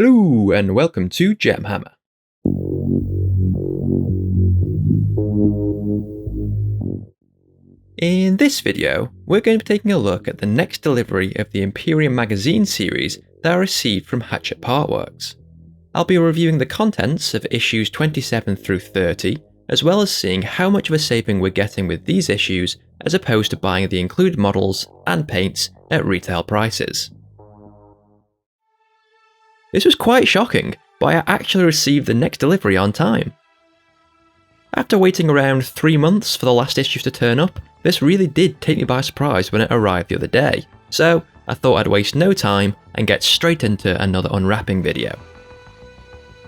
Hello and welcome to JamHammer. In this video, we're going to be taking a look at the next delivery of the Imperium Magazine Series that I received from Hachette Partworks. I'll be reviewing the contents of issues 27 through 30, as well as seeing how much of a saving we're getting with these issues as opposed to buying the included models and paints at retail prices. This was quite shocking, but I actually received the next delivery on time. After waiting around 3 months for the last issues to turn up, this really did take me by surprise when it arrived the other day, so I thought I'd waste no time and get straight into another unwrapping video.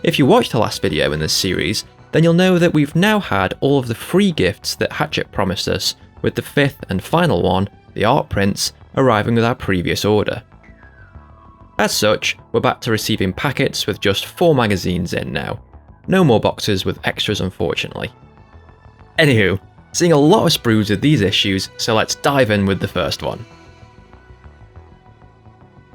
If you watched the last video in this series, then you'll know that we've now had all of the free gifts that Hachette promised us, with the 5th and final one, the art prints, arriving with our previous order. As such, we're back to receiving packets with just 4 magazines in now. No more boxes with extras, unfortunately. Anywho, seeing a lot of sprues with these issues, so let's dive in with the first one.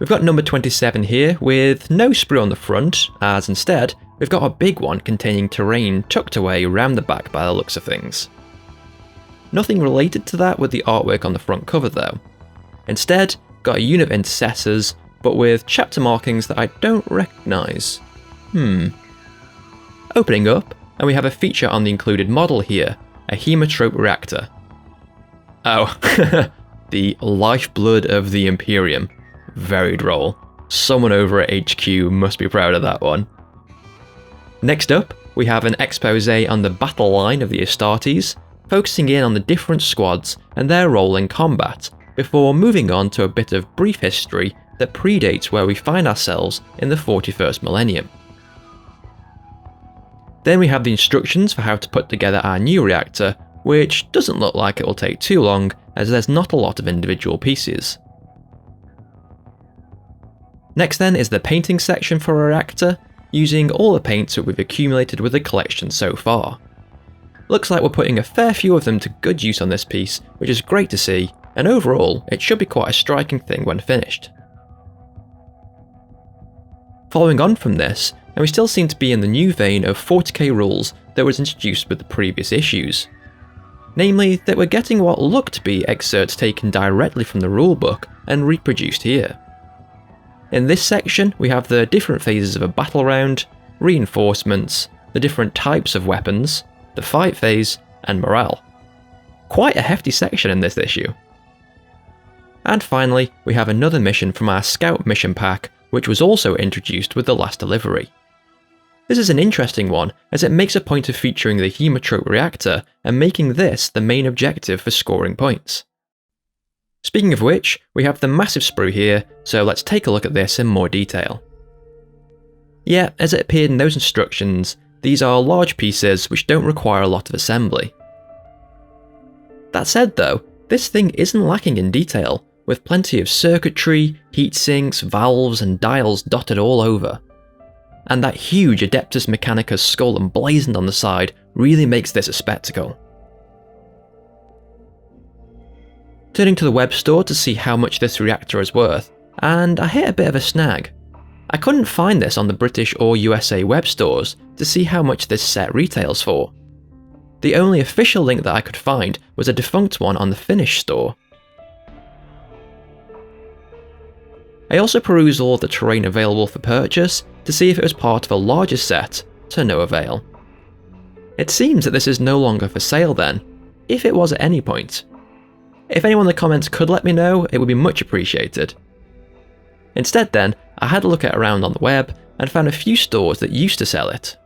We've got number 27 here with no sprue on the front, as instead, we've got a big one containing terrain tucked away around the back by the looks of things. Nothing related to that with the artwork on the front cover though. Instead, got a unit of intercessors, but with chapter markings that I don't recognise. Opening up, and we have a feature on the included model here, a Haemotrope Reactor. Oh, the lifeblood of the Imperium. Very droll. Someone over at HQ must be proud of that one. Next up, we have an expose on the battle line of the Astartes, focusing in on the different squads and their role in combat, before moving on to a bit of brief history that predates where we find ourselves in the 41st millennium. Then we have the instructions for how to put together our new reactor, which doesn't look like it will take too long as there's not a lot of individual pieces. Next then is the painting section for a reactor, using all the paints that we've accumulated with the collection so far. Looks like we're putting a fair few of them to good use on this piece, which is great to see, and overall it should be quite a striking thing when finished. Following on from this, and we still seem to be in the new vein of 40k rules that was introduced with the previous issues. Namely, that we're getting what look to be excerpts taken directly from the rulebook and reproduced here. In this section, we have the different phases of a battle round, reinforcements, the different types of weapons, the fight phase, and morale. Quite a hefty section in this issue. And finally, we have another mission from our Scout mission pack, which was also introduced with the last delivery. This is an interesting one, as it makes a point of featuring the Haemotrope Reactor and making this the main objective for scoring points. Speaking of which, we have the massive sprue here, so let's take a look at this in more detail. Yeah, as it appeared in those instructions, these are large pieces which don't require a lot of assembly. That said though, this thing isn't lacking in detail, with plenty of circuitry, heat sinks, valves and dials dotted all over. And that huge Adeptus Mechanicus skull emblazoned on the side really makes this a spectacle. Turning to the web store to see how much this reactor is worth, and I hit a bit of a snag. I couldn't find this on the British or USA web stores to see how much this set retails for. The only official link that I could find was a defunct one on the Finnish store. I also perused all of the terrain available for purchase to see if it was part of a larger set, to no avail. It seems that this is no longer for sale then, if it was at any point. If anyone in the comments could let me know, it would be much appreciated. Instead then, I had a look around on the web and found a few stores that used to sell it.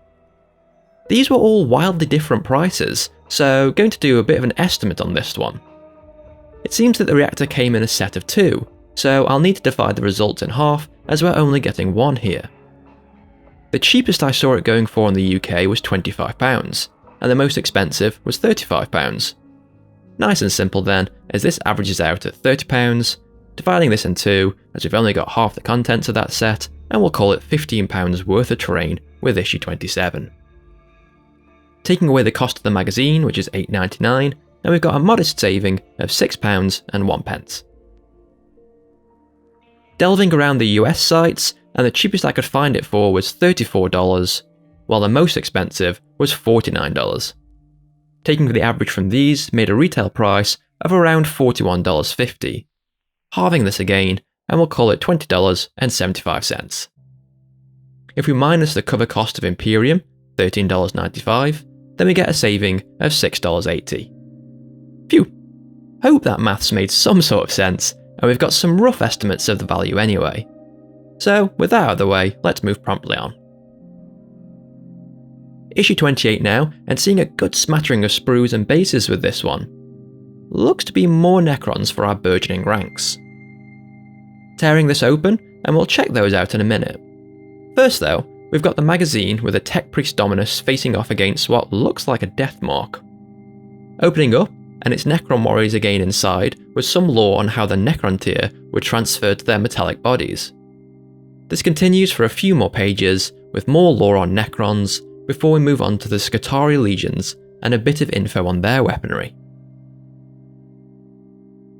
These were all wildly different prices, so going to do a bit of an estimate on this one. It seems that the reactor came in a set of 2, so I'll need to divide the results in half as we're only getting 1 here. The cheapest I saw it going for in the UK was £25, and the most expensive was £35. Nice and simple then, as this averages out at £30, dividing this in 2 as we've only got half the contents of that set, and we'll call it £15 worth of terrain with issue 27. Taking away the cost of the magazine, which is £8.99, and we've got a modest saving of £6 and 1 pence. Delving around the US sites, and the cheapest I could find it for was $34, while the most expensive was $49. Taking the average from these made a retail price of around $41.50. Halving this again, and we'll call it $20.75. If we minus the cover cost of Imperium, $13.95, then we get a saving of $6.80. Phew! Hope that maths made some sort of sense, and we've got some rough estimates of the value anyway. So, with that out of the way, let's move promptly on. Issue 28 now, and seeing a good smattering of sprues and bases with this one. Looks to be more Necrons for our burgeoning ranks. Tearing this open, and we'll check those out in a minute. First though, we've got the magazine with a Tech Priest Dominus facing off against what looks like a death mark. Opening up, and its Necron warriors again inside, with some lore on how the Necron tier were transferred to their metallic bodies. This continues for a few more pages, with more lore on Necrons, before we move on to the Skitarii legions and a bit of info on their weaponry.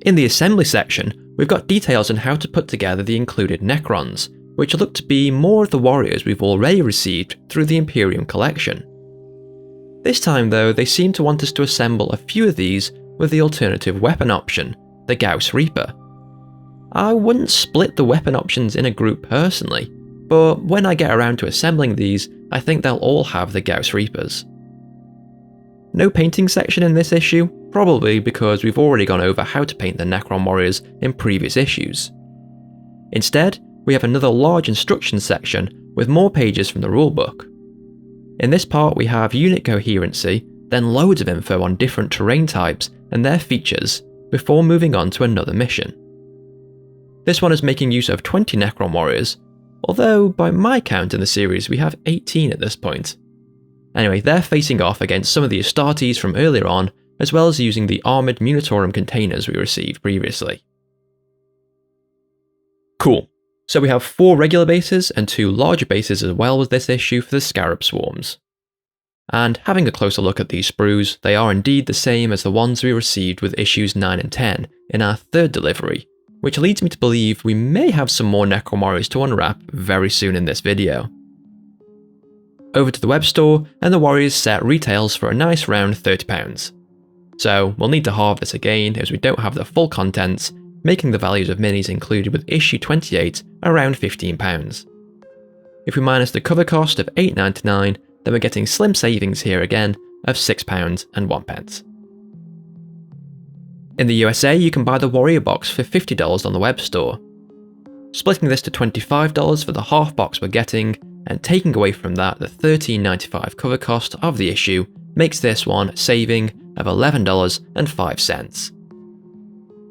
In the assembly section, we've got details on how to put together the included Necrons, which look to be more of the warriors we've already received through the Imperium collection. This time though, they seem to want us to assemble a few of these with the alternative weapon option, the Gauss Reaper. I wouldn't split the weapon options in a group personally, but when I get around to assembling these, I think they'll all have the Gauss Reapers. No painting section in this issue, probably because we've already gone over how to paint the Necron warriors in previous issues. Instead, we have another large instructions section with more pages from the rulebook. In this part we have unit coherency, then loads of info on different terrain types and their features, before moving on to another mission. This one is making use of 20 Necron warriors, although by my count in the series we have 18 at this point. Anyway, they're facing off against some of the Astartes from earlier on, as well as using the armoured Munitorum containers we received previously. Cool. So we have 4 regular bases and 2 larger bases as well with this issue for the Scarab Swarms. And having a closer look at these sprues, they are indeed the same as the ones we received with issues 9 and 10 in our 3rd delivery, which leads me to believe we may have some more Necron warriors to unwrap very soon in this video. Over to the web store, and the warriors set retails for a nice round £30. So we'll need to halve this again as we don't have the full contents, making the values of minis included with issue 28 around £15. If we minus the cover cost of $8.99, then we're getting slim savings here again of £6 and 1 pence. In the USA, you can buy the Warrior Box for $50 on the web store. Splitting this to $25 for the half box we're getting, and taking away from that the $13.95 cover cost of the issue, makes this one a saving of $11.05.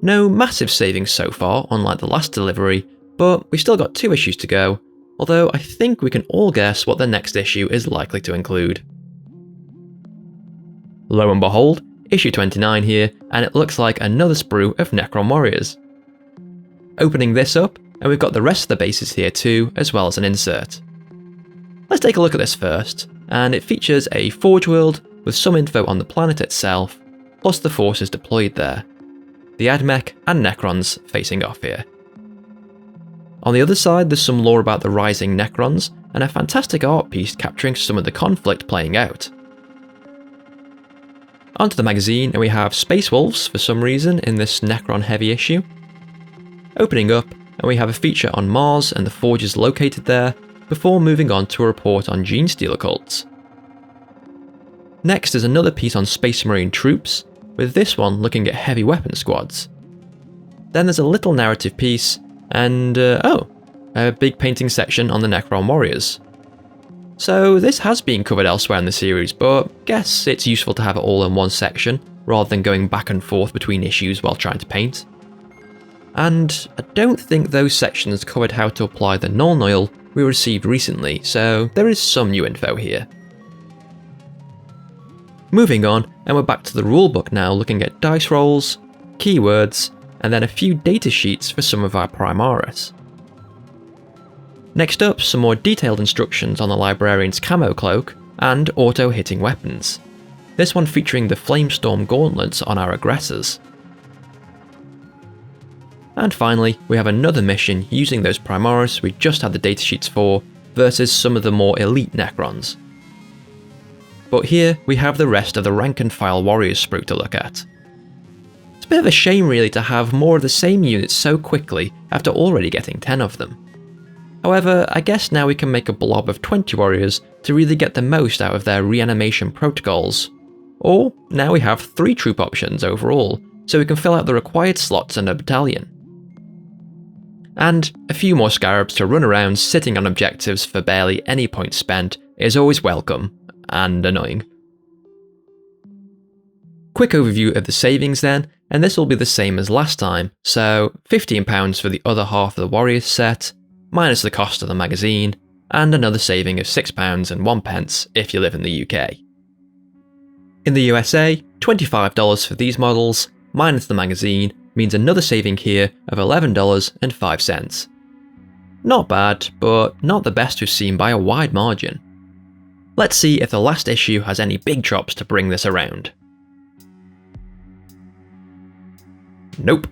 No massive savings so far, unlike the last delivery, but we've still got 2 issues to go, although I think we can all guess what the next issue is likely to include. Lo and behold, issue 29 here, and it looks like another sprue of Necron warriors. Opening this up, and we've got the rest of the bases here too, as well as an insert. Let's take a look at this first, and it features a Forge World with some info on the planet itself, plus the forces deployed there. The Admech and Necrons facing off here. On the other side, there's some lore about the rising Necrons, and a fantastic art piece capturing some of the conflict playing out. Onto the magazine, and we have Space Wolves for some reason in this Necron heavy issue. Opening up, and we have a feature on Mars and the forges located there, before moving on to a report on Genestealer cults. Next is another piece on Space Marine troops, with this one looking at heavy weapon squads. Then there's a little narrative piece, and a big painting section on the Necron warriors. So this has been covered elsewhere in the series, but guess it's useful to have it all in one section, rather than going back and forth between issues while trying to paint. And I don't think those sections covered how to apply the null noil we received recently, so there is some new info here. Moving on, and we're back to the rulebook now, looking at dice rolls, keywords, and then a few data sheets for some of our Primaris. Next up, some more detailed instructions on the Librarian's camo cloak and auto-hitting weapons. This one featuring the Flamestorm gauntlets on our aggressors. And finally, we have another mission using those Primaris we just had the datasheets for, versus some of the more elite Necrons. But here we have the rest of the rank and file warriors sprue to look at. It's a bit of a shame really to have more of the same units so quickly after already getting 10 of them. However, I guess now we can make a blob of 20 warriors to really get the most out of their reanimation protocols. Or now we have 3 troop options overall, so we can fill out the required slots in a battalion. And a few more scarabs to run around sitting on objectives for barely any points spent is always welcome, and annoying. Quick overview of the savings then, and this will be the same as last time, so £15 for the other half of the Warriors set, minus the cost of the magazine, and another saving of £6 and 1 pence if you live in the UK. In the USA, $25 for these models, minus the magazine, means another saving here of $11.05. Not bad, but not the best we've seen by a wide margin. Let's see if the last issue has any big drops to bring this around. Nope.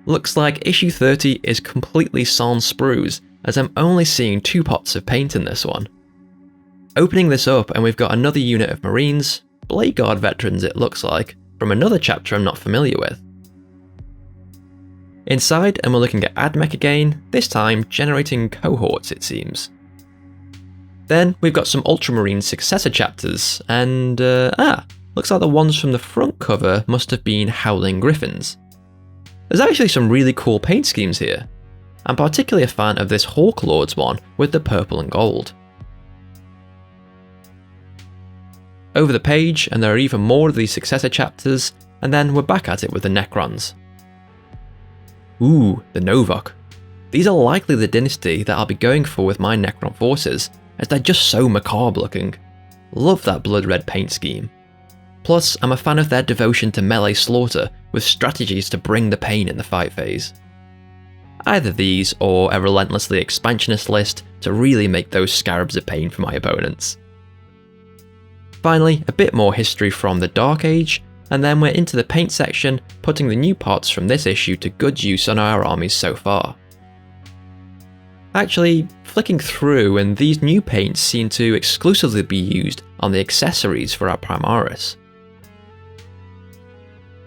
Looks like issue 30 is completely sans sprues, as I'm only seeing 2 pots of paint in this one. Opening this up and we've got another unit of Marines, Blade Guard veterans it looks like, from another chapter I'm not familiar with. Inside, and we're looking at AdMech again, this time generating cohorts it seems. Then we've got some Ultramarine successor chapters, and looks like the ones from the front cover must have been Howling Griffins. There's actually some really cool paint schemes here. I'm particularly a fan of this Hawk Lords one with the purple and gold. Over the page, and there are even more of these successor chapters, and then we're back at it with the Necrons. Ooh, the Novok. These are likely the dynasty that I'll be going for with my Necron forces, as they're just so macabre looking. Love that blood red paint scheme. Plus, I'm a fan of their devotion to melee slaughter with strategies to bring the pain in the fight phase. Either these, or a relentlessly expansionist list to really make those scarabs a pain for my opponents. Finally, a bit more history from the Dark Age, and then we're into the paint section, putting the new parts from this issue to good use on our armies so far. Actually, flicking through, and these new paints seem to exclusively be used on the accessories for our Primaris.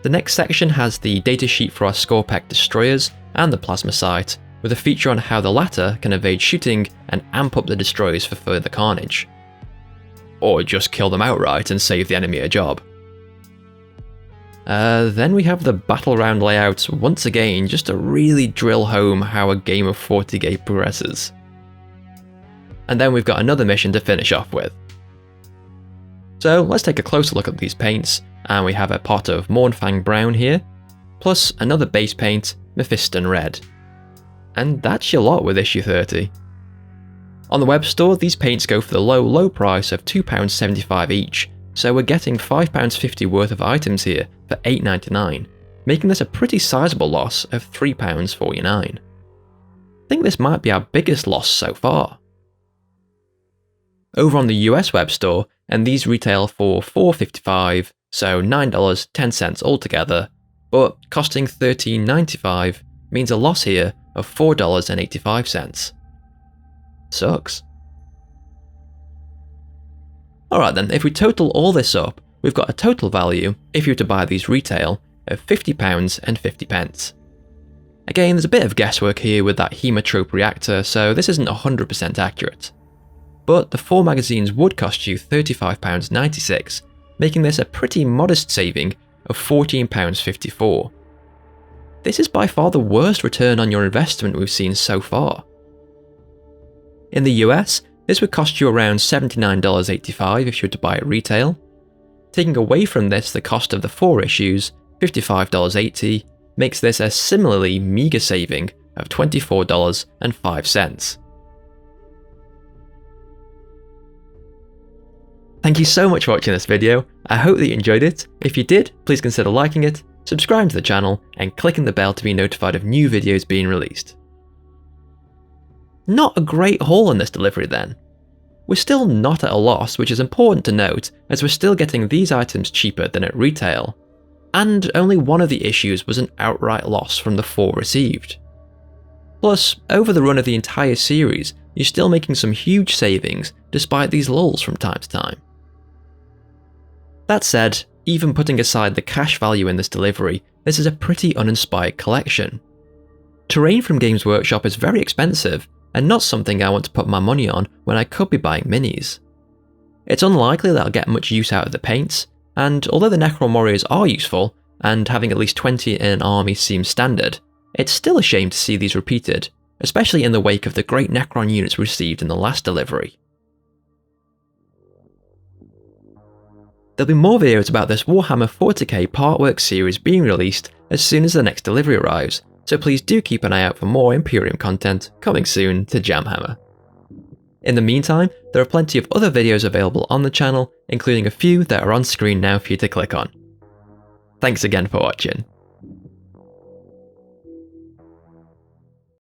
The next section has the datasheet for our Scorpec destroyers and the plasma sight, with a feature on how the latter can evade shooting and amp up the destroyers for further carnage. Or just kill them outright and save the enemy a job. Then we have the battle round layouts once again, just to really drill home how a game of 40k progresses. And then we've got another mission to finish off with. So let's take a closer look at these paints, and we have a pot of Mournfang Brown here, plus another base paint, Mephiston Red. And that's your lot with issue 30. On the web store, these paints go for the low price of £2.75 each, so we're getting £5.50 worth of items here for £8.99, making this a pretty sizable loss of £3.49. I think this might be our biggest loss so far. Over on the US web store, and these retail for $4.55, so $9.10 altogether, but costing $13.95 means a loss here of $4.85. Sucks. Alright then, if we total all this up, we've got a total value, if you were to buy these retail, of £50.50. Again, there's a bit of guesswork here with that Haemotrope reactor, so this isn't 100% accurate. But the 4 magazines would cost you £35.96, making this a pretty modest saving of £14.54. This is by far the worst return on your investment we've seen so far. In the US, this would cost you around $79.85 if you were to buy it retail. Taking away from this the cost of the 4 issues, $55.80, makes this a similarly meagre saving of $24.05. Thank you so much for watching this video. I hope that you enjoyed it. If you did, please consider liking it, subscribing to the channel, and clicking the bell to be notified of new videos being released. Not a great haul in this delivery then. We're still not at a loss, which is important to note, as we're still getting these items cheaper than at retail. and only one of the issues was an outright loss from the 4 received. Plus, over the run of the entire series, you're still making some huge savings despite these lulls from time to time. That said, even putting aside the cash value in this delivery, this is a pretty uninspired collection. Terrain from Games Workshop is very expensive, and not something I want to put my money on when I could be buying minis. It's unlikely that I'll get much use out of the paints, and although the Necron warriors are useful, and having at least 20 in an army seems standard, it's still a shame to see these repeated, especially in the wake of the great Necron units received in the last delivery. There'll be more videos about this Warhammer 40k Partworks series being released as soon as the next delivery arrives, so please do keep an eye out for more Imperium content coming soon to JamHammer. In the meantime, there are plenty of other videos available on the channel, including a few that are on screen now for you to click on. Thanks again for watching.